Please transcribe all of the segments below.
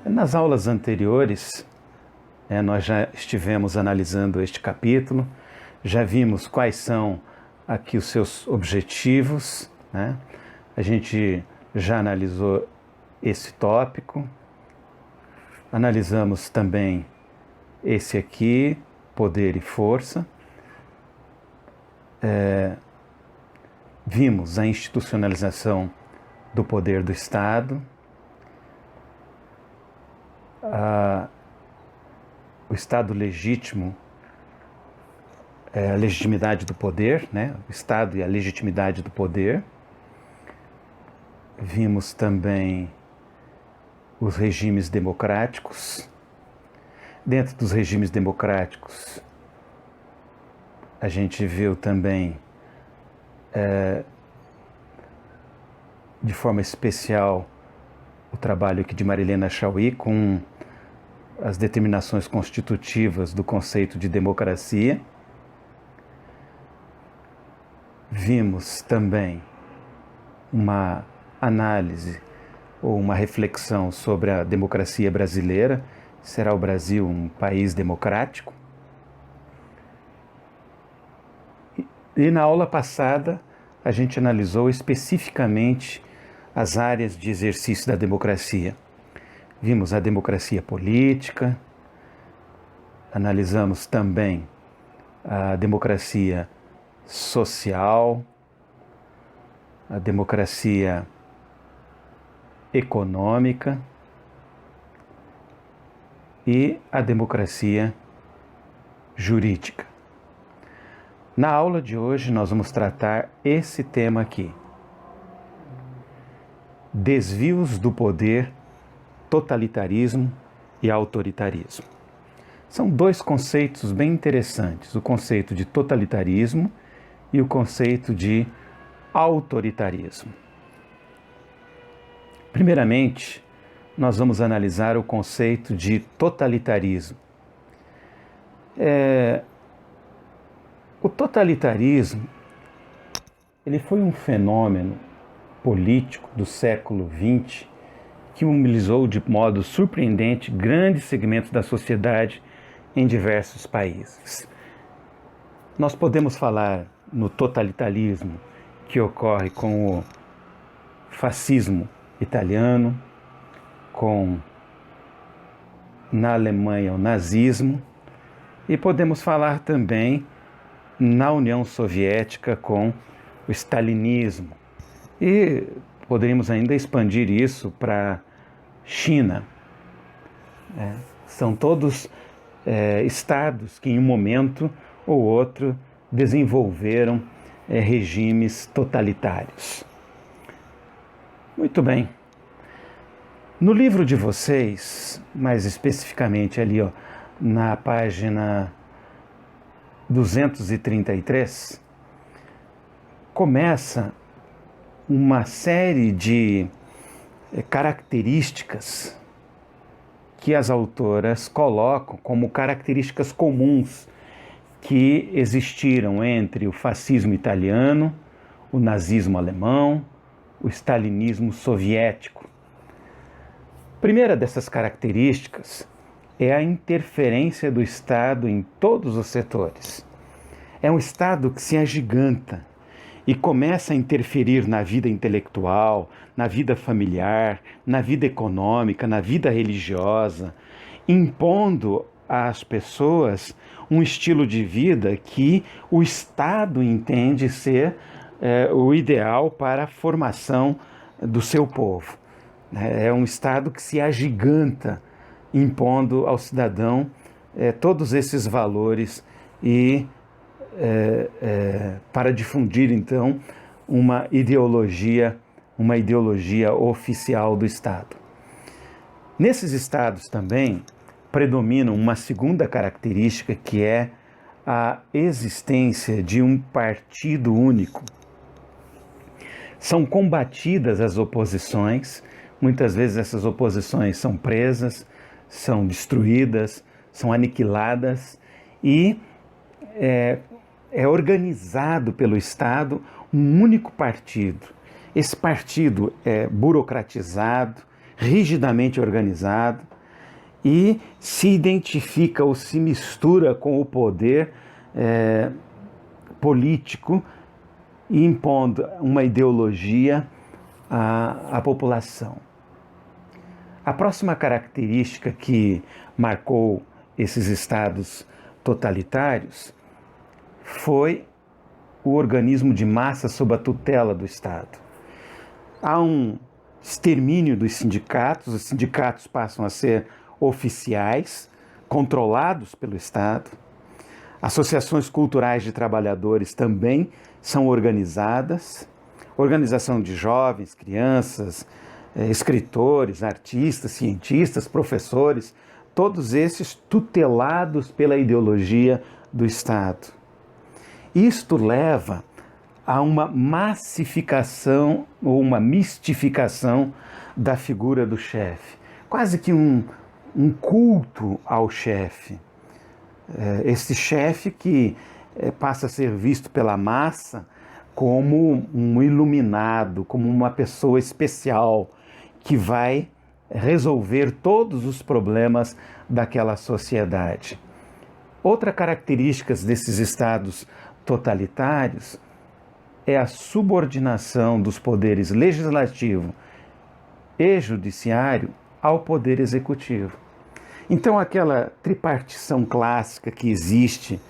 Nas aulas anteriores, nós já estivemos analisando este capítulo, já vimos quais são aqui os seus objetivos, né? A gente já analisou esse tópico, analisamos também esse aqui, poder e força, vimos a institucionalização do poder do Estado, o Estado legítimo, a legitimidade do poder, né? O Estado e a legitimidade do poder. Vimos também os regimes democráticos. Dentro dos regimes democráticos, a gente viu também, de forma especial, o trabalho aqui de Marilena Chaui com as determinações constitutivas do conceito de democracia. Vimos também uma análise ou uma reflexão sobre a democracia brasileira. Será o Brasil um país democrático? E na aula passada, a gente analisou especificamente as áreas de exercício da democracia. Vimos a democracia política, analisamos também a democracia social, a democracia econômica e a democracia jurídica. Na aula de hoje nós vamos tratar esse tema aqui: desvios do poder, totalitarismo e autoritarismo. São dois conceitos bem interessantes, o conceito de totalitarismo e o conceito de autoritarismo. Primeiramente, nós vamos analisar o conceito de totalitarismo. O totalitarismo, ele foi um fenômeno político do século XX que mobilizou de modo surpreendente grandes segmentos da sociedade em diversos países. Nós podemos falar no totalitarismo que ocorre com o fascismo italiano, na Alemanha o nazismo, e podemos falar também na União Soviética com o stalinismo. E poderíamos ainda expandir isso para China. São todos estados que em um momento ou outro desenvolveram regimes totalitários. Muito bem. No livro de vocês, mais especificamente ali, na página 233, começa uma série de características que as autoras colocam como características comuns que existiram entre o fascismo italiano, o nazismo alemão, o stalinismo soviético. A primeira dessas características é a interferência do Estado em todos os setores. É um Estado que se agiganta e começa a interferir na vida intelectual, na vida familiar, na vida econômica, na vida religiosa, impondo às pessoas um estilo de vida que o Estado entende ser o ideal para a formação do seu povo. É um Estado que se agiganta, impondo ao cidadão todos esses valores e para difundir, então, uma ideologia oficial do Estado. Nesses estados também predomina uma segunda característica, que é a existência de um partido único. São combatidas as oposições, muitas vezes essas oposições são presas, são destruídas, são aniquiladas, e é organizado pelo Estado um único partido. Esse partido é burocratizado, rigidamente organizado e se identifica ou se mistura com o poder político, impondo uma ideologia à população. A próxima característica que marcou esses estados totalitários foi o organismo de massa sob a tutela do Estado. Há um extermínio dos sindicatos, os sindicatos passam a ser oficiais, controlados pelo Estado. Associações culturais de trabalhadores também são organizadas, organização de jovens, crianças, escritores, artistas, cientistas, professores, todos esses tutelados pela ideologia do Estado. Isto leva a uma massificação ou uma mistificação da figura do chefe, quase que um culto ao chefe. Esse chefe que passa a ser visto pela massa como um iluminado, como uma pessoa especial que vai resolver todos os problemas daquela sociedade. Outra característica desses estados totalitários é a subordinação dos poderes legislativo e judiciário ao poder executivo. Então, aquela tripartição clássica que existe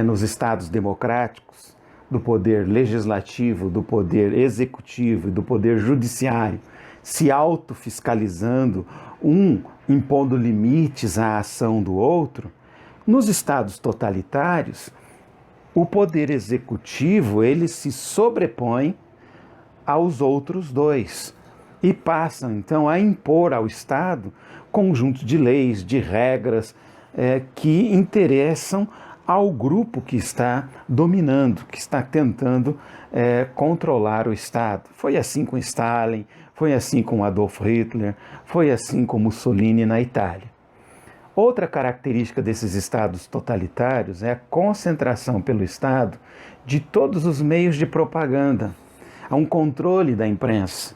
nos estados democráticos, do poder legislativo, do poder executivo e do poder judiciário, se autofiscalizando, um impondo limites à ação do outro, nos estados totalitários, o poder executivo ele se sobrepõe aos outros dois e passam então a impor ao Estado conjuntos de leis, de regras que interessam ao grupo que está dominando, que está tentando controlar o Estado. Foi assim com Stalin, foi assim com Adolf Hitler, foi assim com Mussolini na Itália. Outra característica desses estados totalitários é a concentração pelo Estado de todos os meios de propaganda. Há um controle da imprensa,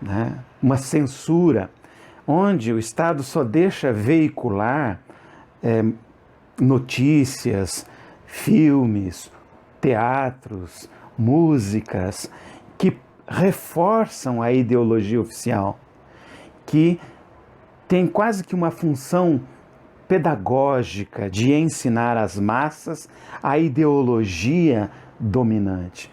né? Uma censura, onde o Estado só deixa veicular notícias, filmes, teatros, músicas que reforçam a ideologia oficial, que tem quase que uma função pedagógica de ensinar às massas a ideologia dominante.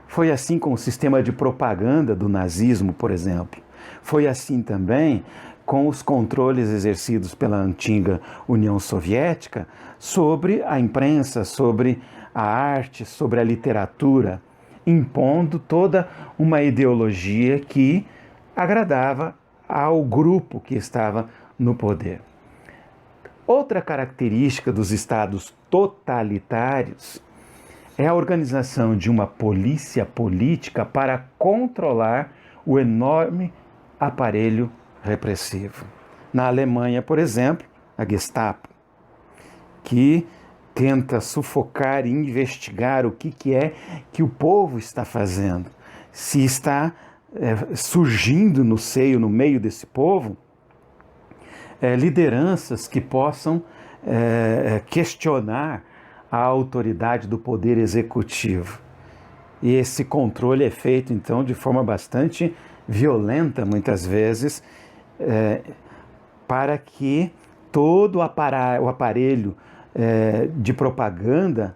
Foi assim com o sistema de propaganda do nazismo, por exemplo. Foi assim também com os controles exercidos pela antiga União Soviética sobre a imprensa, sobre a arte, sobre a literatura, impondo toda uma ideologia que agradava ao grupo que estava no poder. Outra característica dos estados totalitários é a organização de uma polícia política para controlar o enorme aparelho repressivo. Na Alemanha, por exemplo, a Gestapo, que tenta sufocar e investigar o que é que o povo está fazendo. Se está surgindo no seio, no meio desse povo, lideranças que possam questionar a autoridade do poder executivo. E esse controle é feito, então, de forma bastante violenta, muitas vezes, para que todo o aparelho de propaganda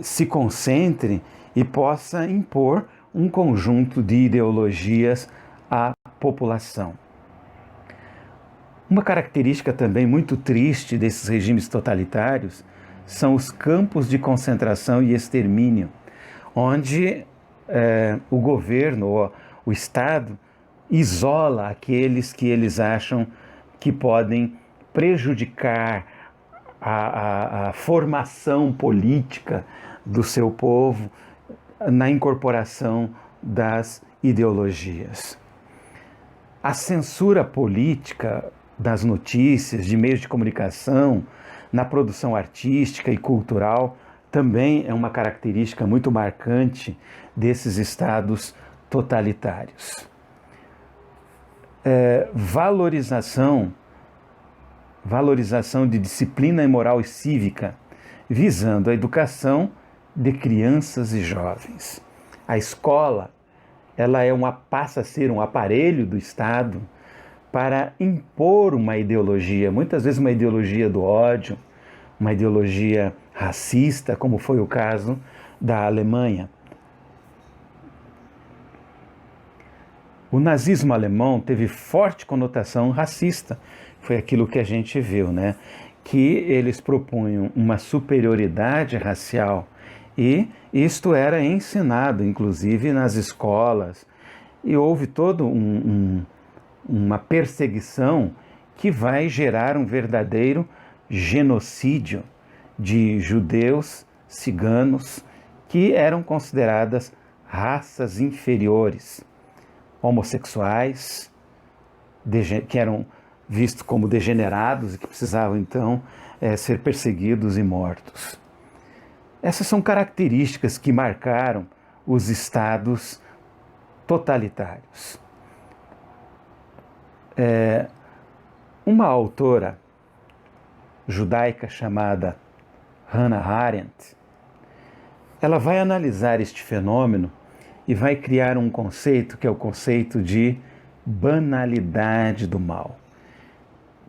se concentre e possa impor um conjunto de ideologias à população. Uma característica também muito triste desses regimes totalitários são os campos de concentração e extermínio, onde o governo ou o Estado isola aqueles que eles acham que podem prejudicar a formação política do seu povo na incorporação das ideologias. A censura política das notícias, de meios de comunicação, na produção artística e cultural, também é uma característica muito marcante desses estados totalitários. valorização de disciplina moral e cívica, visando a educação de crianças e jovens. A escola, ela passa a ser um aparelho do Estado para impor uma ideologia, muitas vezes uma ideologia do ódio, uma ideologia racista, como foi o caso da Alemanha. O nazismo alemão teve forte conotação racista, foi aquilo que a gente viu, né? Que eles propunham uma superioridade racial e isto era ensinado, inclusive, nas escolas. E houve toda uma perseguição que vai gerar um verdadeiro genocídio de judeus, ciganos, que eram consideradas raças inferiores, homossexuais, que eram vistos como degenerados e que precisavam então ser perseguidos e mortos. Essas são características que marcaram os estados totalitários. Uma autora judaica chamada Hannah Arendt, ela vai analisar este fenômeno e vai criar um conceito que é o conceito de banalidade do mal.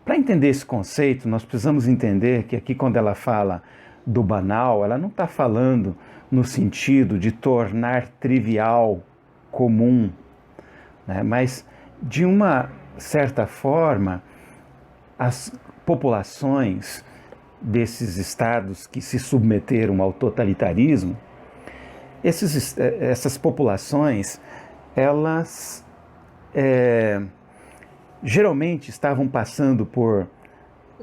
Para entender esse conceito, nós precisamos entender que aqui, quando ela fala do banal, ela não está falando no sentido de tornar trivial, comum, né? Mas, de uma certa forma, as populações desses estados que se submeteram ao totalitarismo, essas populações, elas geralmente estavam passando por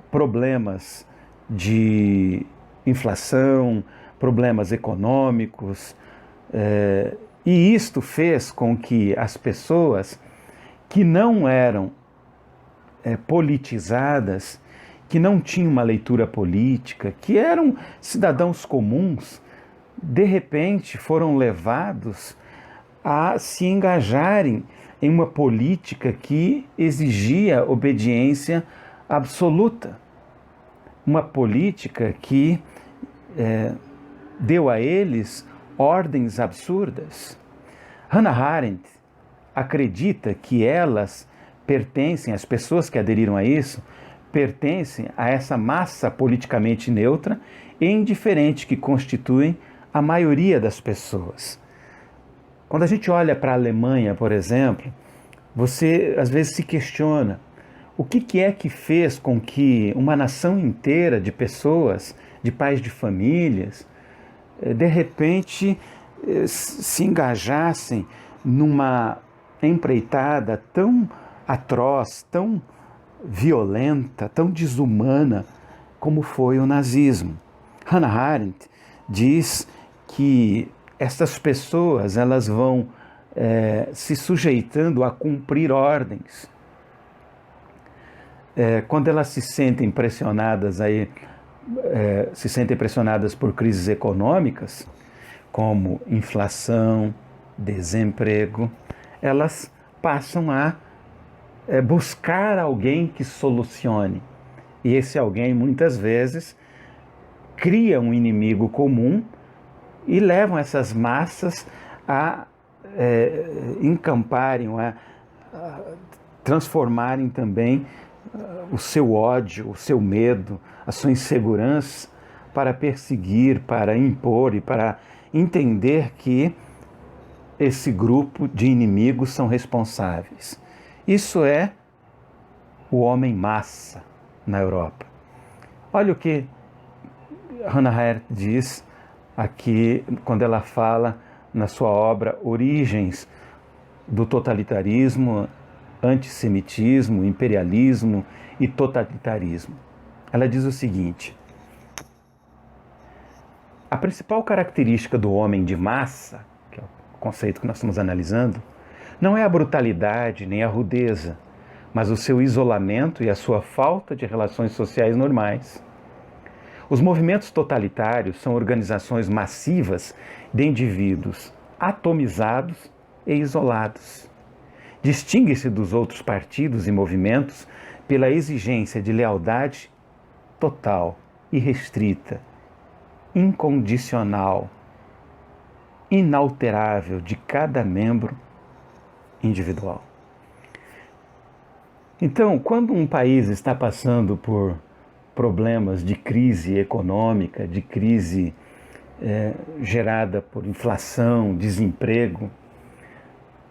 problemas de inflação, problemas econômicos, e isto fez com que as pessoas que não eram politizadas, que não tinham uma leitura política, que eram cidadãos comuns, de repente foram levados a se engajarem em uma política que exigia obediência absoluta. Uma política que deu a eles ordens absurdas. Hannah Arendt acredita que elas pertencem, as pessoas que aderiram a isso, pertencem a essa massa politicamente neutra e indiferente que constituem a maioria das pessoas. Quando a gente olha para a Alemanha, por exemplo, você às vezes se questiona o que é que fez com que uma nação inteira de pessoas, de pais de famílias, de repente se engajassem numa empreitada tão atroz, tão violenta, tão desumana como foi o nazismo. Hannah Arendt diz que essas pessoas elas vão se sujeitando a cumprir ordens. Quando elas se sentem pressionadas por crises econômicas, como inflação, desemprego, elas passam a buscar alguém que solucione. E esse alguém, muitas vezes, cria um inimigo comum e levam essas massas a encamparem, a transformarem também o seu ódio, o seu medo, a sua insegurança para perseguir, para impor e para entender que esse grupo de inimigos são responsáveis. Isso é o homem massa na Europa. Olha o que Hannah Arendt diz aqui quando ela fala na sua obra Origens do Totalitarismo, Antissemitismo, Imperialismo e Totalitarismo. Ela diz o seguinte: a principal característica do homem de massa, que é o conceito que nós estamos analisando, não é a brutalidade nem a rudeza, mas o seu isolamento e a sua falta de relações sociais normais. Os movimentos totalitários são organizações massivas de indivíduos atomizados e isolados. Distingue-se dos outros partidos e movimentos pela exigência de lealdade total, irrestrita, incondicional, inalterável de cada membro individual. Então, quando um país está passando por problemas de crise econômica, de crise gerada por inflação, desemprego,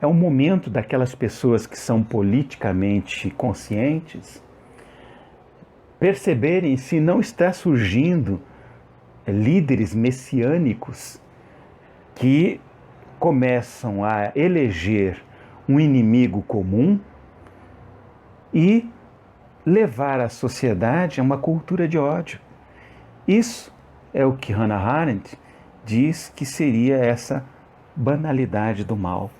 é o momento daquelas pessoas que são politicamente conscientes perceberem se não está surgindo líderes messiânicos que começam a eleger um inimigo comum e levar a sociedade a uma cultura de ódio. Isso é o que Hannah Arendt diz que seria essa banalidade do mal,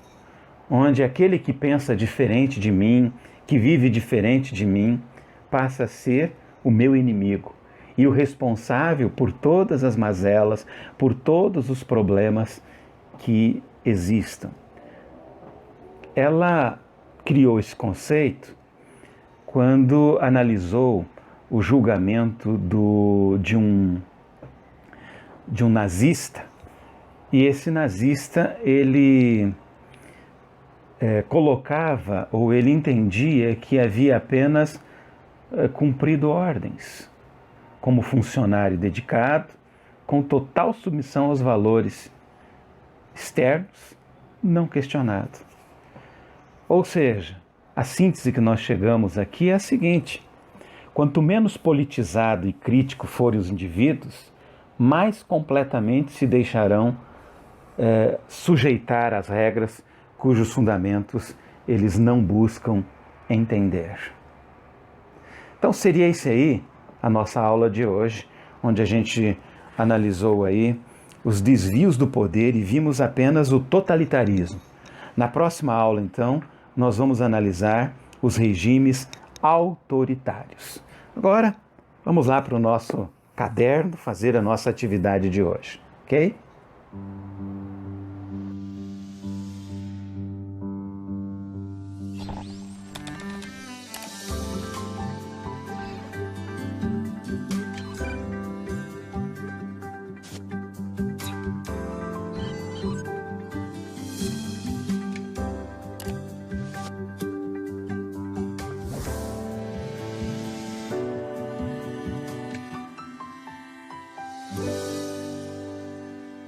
onde aquele que pensa diferente de mim, que vive diferente de mim, passa a ser o meu inimigo e o responsável por todas as mazelas, por todos os problemas que existam. Ela criou esse conceito quando analisou o julgamento de um nazista, e esse nazista ele colocava, ou ele entendia que havia apenas cumprido ordens, como funcionário dedicado, com total submissão aos valores externos, não questionado. Ou seja, a síntese que nós chegamos aqui é a seguinte: quanto menos politizado e crítico forem os indivíduos, mais completamente se deixarão sujeitar às regras cujos fundamentos eles não buscam entender. Então seria isso aí a nossa aula de hoje, onde a gente analisou aí os desvios do poder e vimos apenas o totalitarismo. Na próxima aula, então, nós vamos analisar os regimes autoritários. Agora, vamos lá para o nosso caderno fazer a nossa atividade de hoje, ok?